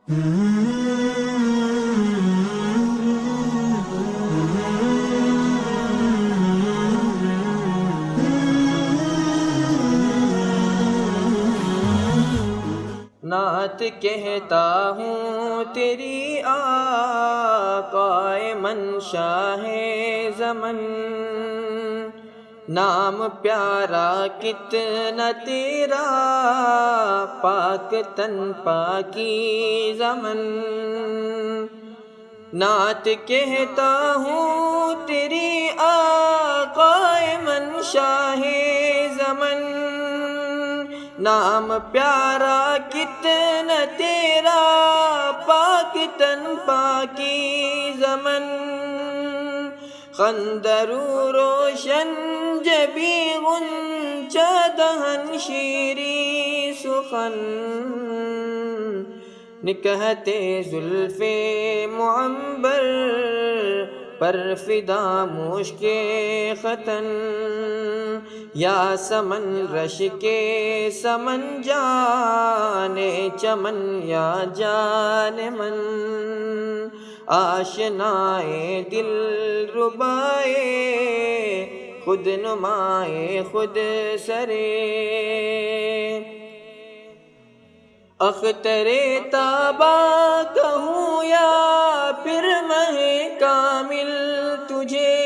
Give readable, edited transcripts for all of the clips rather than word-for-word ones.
نعت کہتا ہوں تیری آقا منشا ہے زمن، نام پیارا کتنا تیرا پاک تن پاکی زمن۔ نعت کہتا ہوں تیری آقا منشا ہے زمن، نام پیارا کتنا تیرا پاک تن پاکی زمن۔ خندرو روشن جبی غنچہ دہن شیریں سخن، نکہتے زلف معنبر پر فدا مشک ختن، یا سمن رش کے سمن جانے چمن یا جان من، آشنائے دل ربائے خود نمائے خود سرے، اختر تابا کہوں یا پھر مہ کامل تجھے،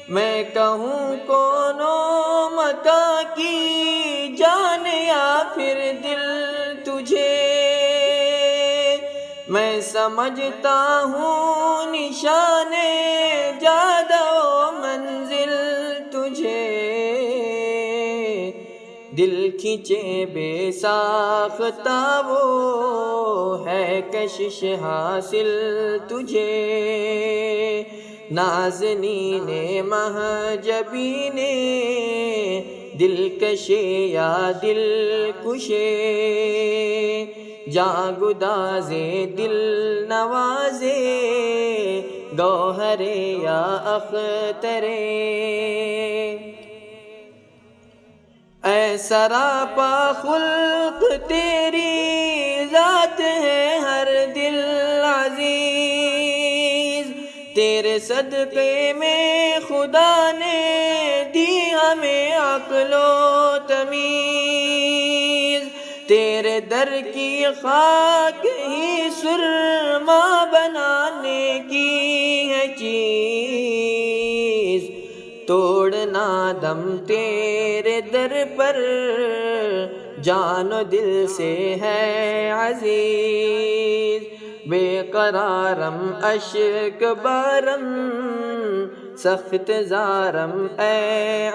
میں کہوں کونو مکاں کی جان یا پھر دل تجھے، میں سمجھتا ہوں نشان جادہ و منزل تجھے، دل کھینچے بے ساختہ وہ ہے کشش حاصل تجھے، نازنین مہجبین دل کشے یا دل کشے، جاں گدازے دل نوازے گوہرے یا اخترے، اے سراپا خلق تیری ذات ہے ہر دل عزیز، تیرے صدقے میں خدا نے دی ہمیں عقل و تمیز، تیرے در کی خاک ہی سرما بنانے کی ہے چیز، توڑنا دم تیرے در پر جان و دل سے ہے عزیز، بے قرارم اشک بارم سخت زارم اے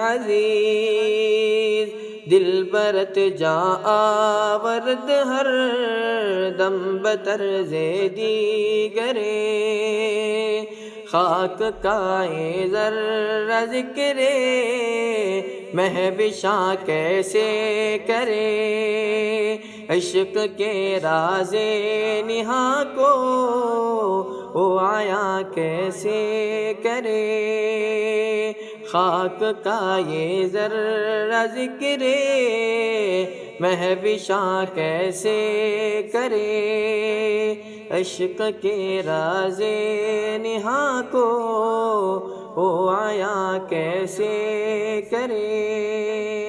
عزیز، دل برت جا آورد ہر دم بطرز دیگرے، خاک کا ذرہ ذکرے مہوشاں کیسے کرے، عشق کے راز نہاں کو وہ آیا کیسے کرے، خاک کا یہ ذرہ ذکرے مہوشاں کیسے کرے، عشق کے راز نہاں کو وہ آیا کیسے کرے۔